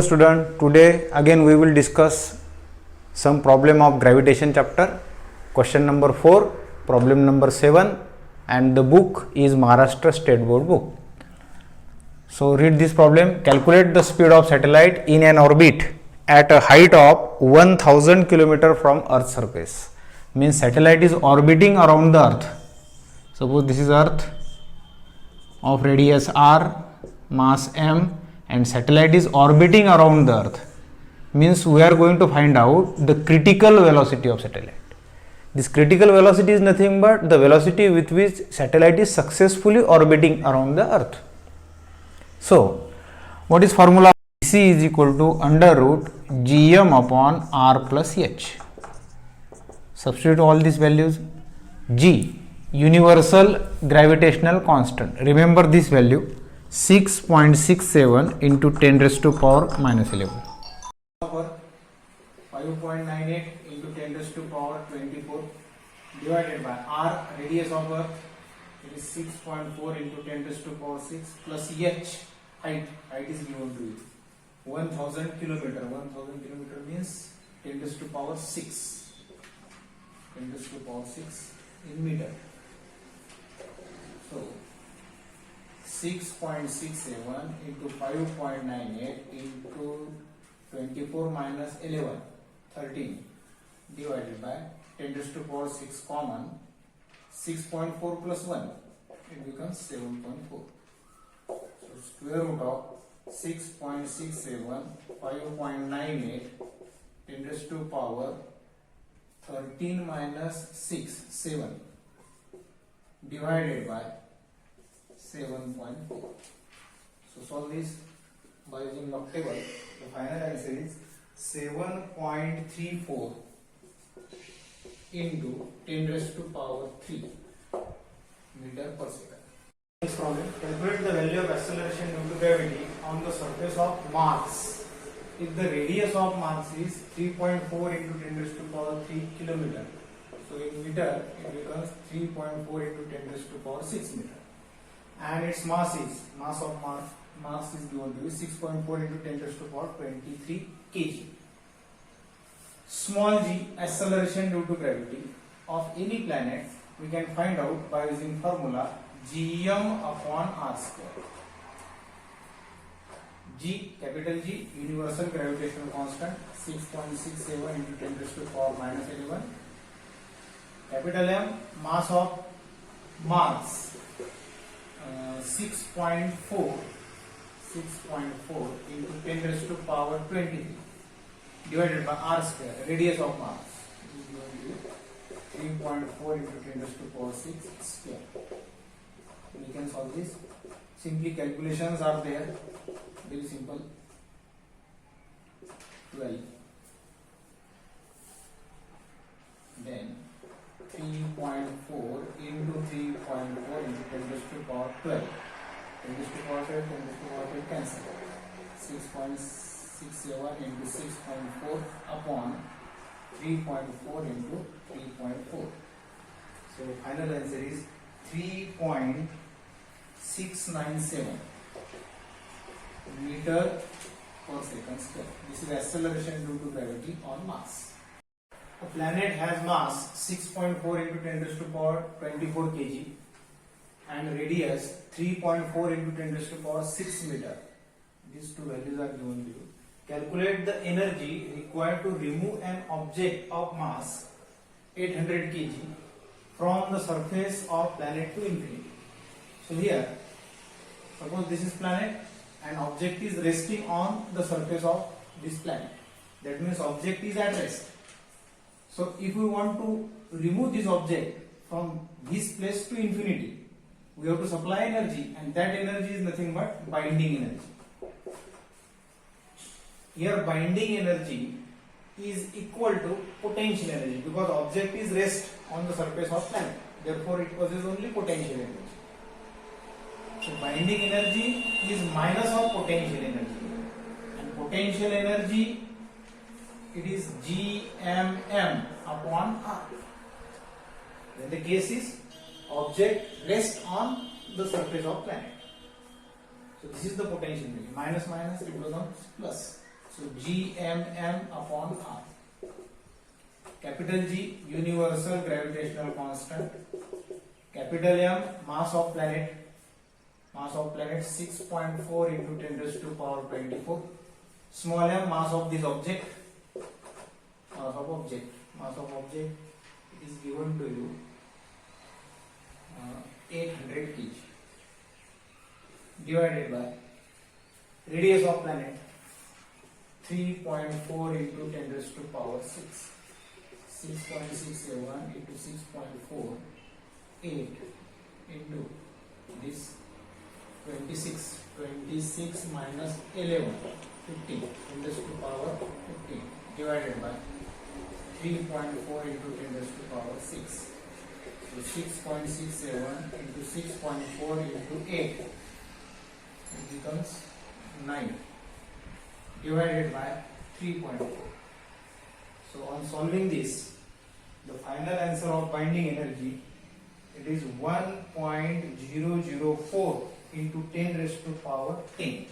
Student, today again we will discuss some problem of gravitation chapter, question number 4, problem number 7, and the book is Maharashtra State Board book. So read this problem. Calculate the speed of satellite in an orbit at a height of 1000 km from Earth's surface. Means satellite is orbiting around the Earth. Suppose this is Earth of radius r, mass m, and satellite is orbiting around the Earth. Means we are going to find out the critical velocity of satellite. This critical velocity is nothing but the velocity with which satellite is successfully orbiting around the Earth. So, what is formula? C is equal to under root gm upon r plus h. Substitute all these values. G, universal gravitational constant. Remember this value, 6.67 into 10 raised to power minus 11. 5.98 into 10 raised to power 24 divided by r, radius of Earth, it is 6.4 into 10 raised to power 6 plus h, height is given to you 1000 kilometer. 1000 kilometer means 10 raised to power 6, 10 raised to power 6 in meter. So 6.67 into 5.98 into 24 minus 11, 13 divided by 10 raised to power 6 common, 6.4 plus 1, it becomes 7.4. So square root of 6.67, 5.98, 10 raised to power 13 minus 6, 7 divided by 7.4. So solve this by using log table. The final answer is 7.34 into 10 raised to power 3 meter per second. Next problem. Calculate the value of acceleration due to gravity on the surface of Mars if the radius of Mars is 3.4 into 10 raised to power 3 kilometer. So in meter it becomes 3.4 into 10 raised to power 6 meter. And its mass of Mars is given to you 6.4 into 10 raised to power 23 kg. Small g, acceleration due to gravity of any planet, we can find out by using formula gm upon r square. G, capital G, universal gravitational constant, 6.67 into 10 raised to power minus 11. Capital M, mass of Mars, 6.4 into 10 raised to power 23 divided by r square, radius of Mars, 3.4 into 10 raised to power 6 square. We can solve this. Simply calculations are there, very simple. 12, then 3.4 into 3.4 into 10 raised to power 12. 10 raised to power 12, 10 raised to power 12 cancel. 6.67 into 6.4 upon 3.4 into 3.4. So final answer is 3.697 meter per second square. This is acceleration due to gravity on Mars. A planet has mass 6.4 into 10 raised to power 24 kg and radius 3.4 into 10 raised to power 6 meter. These two values are given to you. Calculate the energy required to remove an object of mass 800 kg from the surface of planet to infinity. So here, suppose this is planet and object is resting on the surface of this planet. That means object is at rest. So if we want to remove this object from this place to infinity, we have to supply energy, and that energy is nothing but binding energy. Here binding energy is equal to potential energy because object is rest on the surface of planet. Therefore it possesses only potential energy. So binding energy is minus of potential energy, and potential energy, it is gmm upon r. Then the case is object rests on the surface of planet. So this is the potential energy. Minus minus, it becomes plus. So Gmm upon R. Capital G, universal gravitational constant. Capital M, mass of planet. Mass of planet 6.4 into 10 raised to power 24. Small m, mass of this object. Mass of object. Mass of object is given to you 800 kg. Divided by radius of planet 3.4 into 10 raised to power 6. 6.67 into 6.4, 8 into this 26. 26 minus 11, 15, 10 raised to power 15, divided by 3.4 into 10 raised to power 6. So 6.67 into 6.4 into 8, it becomes 9, divided by 3.4. So on solving this, the final answer of binding energy, it is 1.004 into 10 raised to power 10.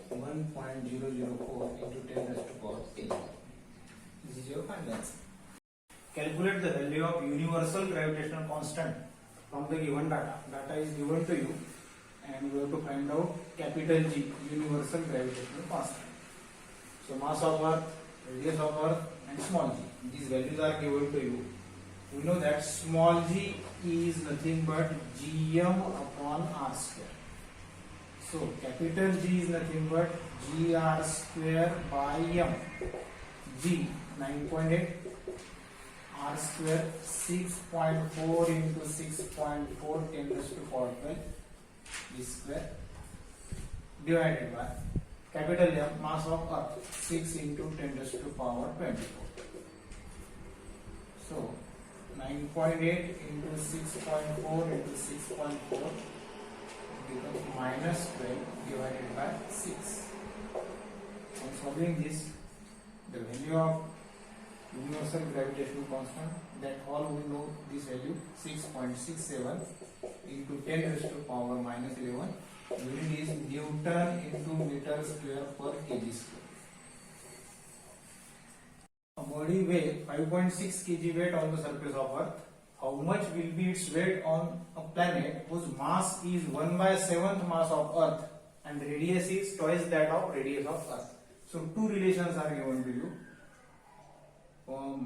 1.004 into 10 raised to power 10. This is your final answer. Calculate the value of universal gravitational constant from the given data. Data is given to you and we have to find out capital G, universal gravitational constant. So mass of Earth, radius of Earth and small g. These values are given to you. We know that small g is nothing but gm upon r square. So capital G is nothing but gr square by m. G 9.8, r square 6.4 into 6.4 10 raised to power 12 this square, divided by capital M, mass of Earth 6 into 10 raised to power 24. So 9.8 into 6.4 into 6.4 becomes minus 12 divided by 6. On solving this, the value of universal gravitational constant, that all we know this value 6.67 into 10 raised to power minus 11. Unit is Newton into meter square per kg square. A body weighs 5.6 kg weight on the surface of Earth. How much will be its weight on a planet whose mass is 1/7th mass of Earth and radius is twice that of radius of Earth? So two relations are given to you.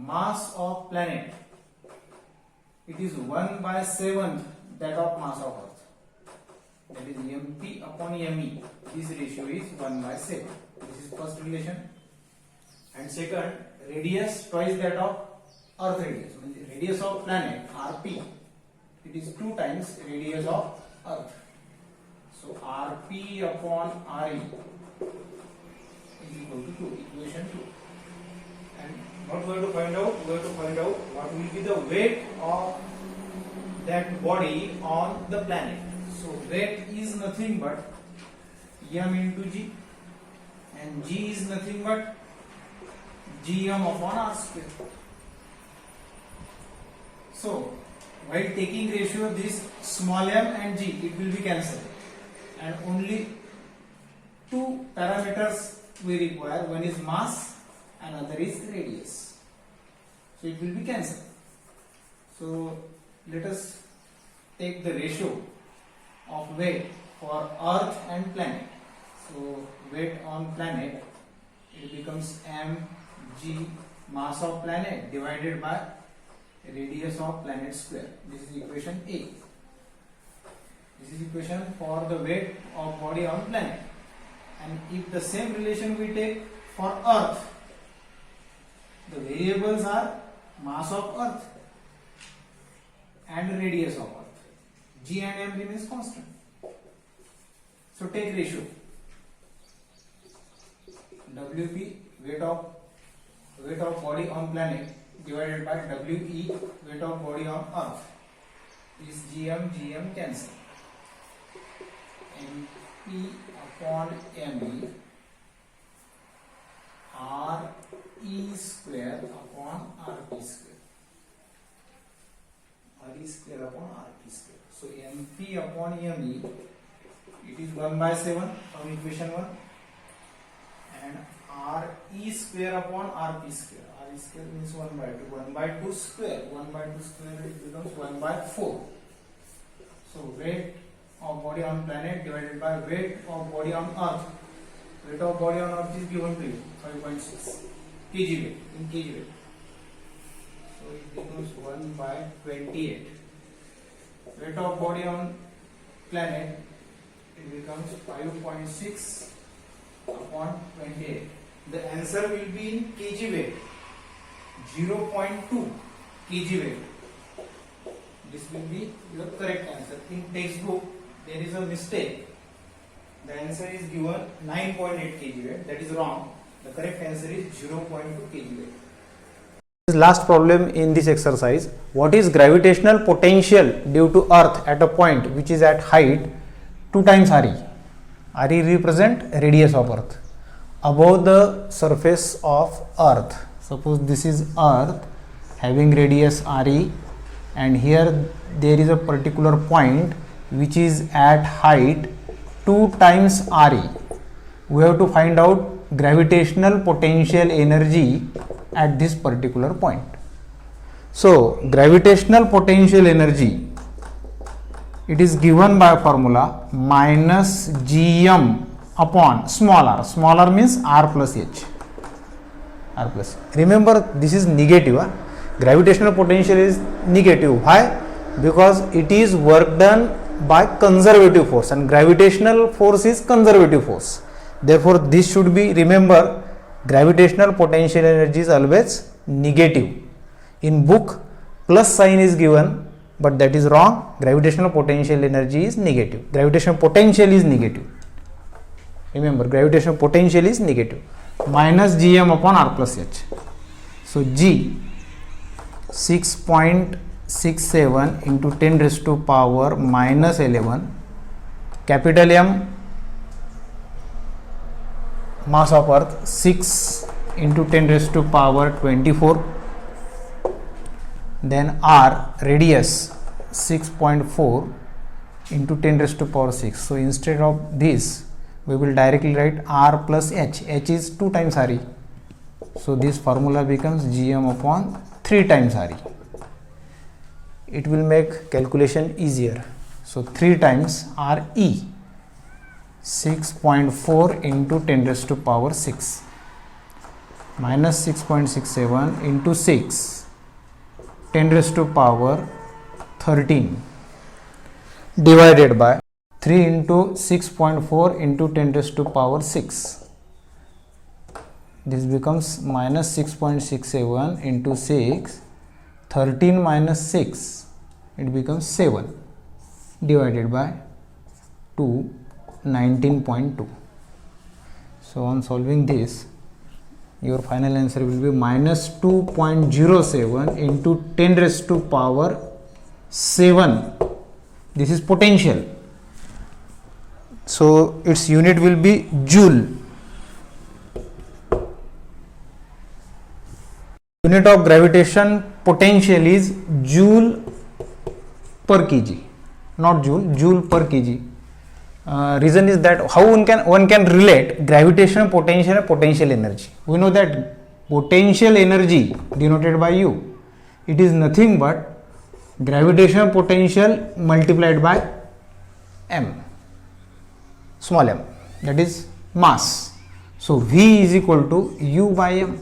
Mass of planet, it is 1/7th that of mass of Earth. That is mp upon me. This ratio is 1/7. This is first relation. And second, radius twice that of Earth radius. Radius of planet rp, it is 2 times radius of Earth. So rp upon re is equal to 2. Equation 2. And what we have to find out? We have to find out what will be the weight of that body on the planet. So weight is nothing but m into g, and g is nothing but gm upon r square. So while taking ratio this small m and g, it will be cancelled, and only two parameters we require. One is mass and other is radius. So it will be cancelled. So let us take the ratio of weight for Earth and planet. So weight on planet, it becomes mg, mass of planet, divided by radius of planet square. This is equation A. This is equation for the weight of body on planet. And if the same relation we take for Earth, the variables are mass of Earth and radius of Earth. G and m remains constant. So take ratio. WP, weight of body on planet, divided by WE, weight of body on Earth. This GM cancel. MP upon ME, RE square upon RP square. RE square upon RP square. So MP upon ME, it is 1/7 from equation 1, and square upon rp square. R square means 1 by 2. 1 by 2 square. 1 by 2 square it becomes 1 by 4. So weight of body on planet divided by weight of body on earth. Weight of body on earth is given to you 5.6 kg weight in kg weight. So it becomes 1 by 28. Weight of body on planet, it becomes 5.6 upon 28. The answer will be in kg weight, 0.2 kg weight. This will be your correct answer. In textbook there is a mistake. The answer is given 9.8 kg weight. That is wrong. The correct answer is 0.2 kg weight. Last problem in this exercise. What is gravitational potential due to earth at a point which is at height 2 times RE? RE represent radius of earth above the surface of earth. Suppose this is earth having radius RE, and here there is a particular point which is at height 2 times RE. We have to find out gravitational potential energy at this particular point. So gravitational potential energy, it is given by formula minus gm upon small r. Small r means r plus h. R plus. Remember, this is negative. Gravitational potential is negative. Why? Because it is work done by conservative force, and gravitational force is conservative force. Therefore, this should be, remember, gravitational potential energy is always negative. In book, plus sign is given, but that is wrong. Gravitational potential energy is negative. Gravitational potential is negative. Remember, gravitational potential is negative. Minus gm upon r plus h. So g 6.67 into 10 raised to power minus 11. Capital M, mass of earth 6 into 10 raised to power 24. Then r, radius 6.4 into 10 raised to power 6. So instead of this, we will directly write r plus h. H is 2 times RE. So this formula becomes gm upon 3 times RE. It will make calculation easier. So 3 times RE. 6.4 into 10 raised to power 6 minus 6.67 into 6 10 raised to power 13 divided by 3 into 6.4 into 10 raised to power 6. This becomes minus 6.67 into 6, 13 minus 6, it becomes 7 divided by 2, 19.2. So on solving this, your final answer will be minus 2.07 into 10 raised to power 7. This is potential. So its unit will be joule. Unit of gravitation potential is joule per kg, not joule, joule per kg. Reason is that how one can relate gravitational potential and potential energy. We know that potential energy denoted by U, it is nothing but gravitational potential multiplied by m, small m, that is mass. So V is equal to U by m.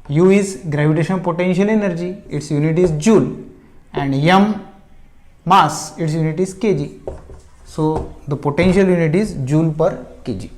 U is gravitational potential energy, its unit is joule, and m mass, its unit is kg. So the potential unit is joule per kg.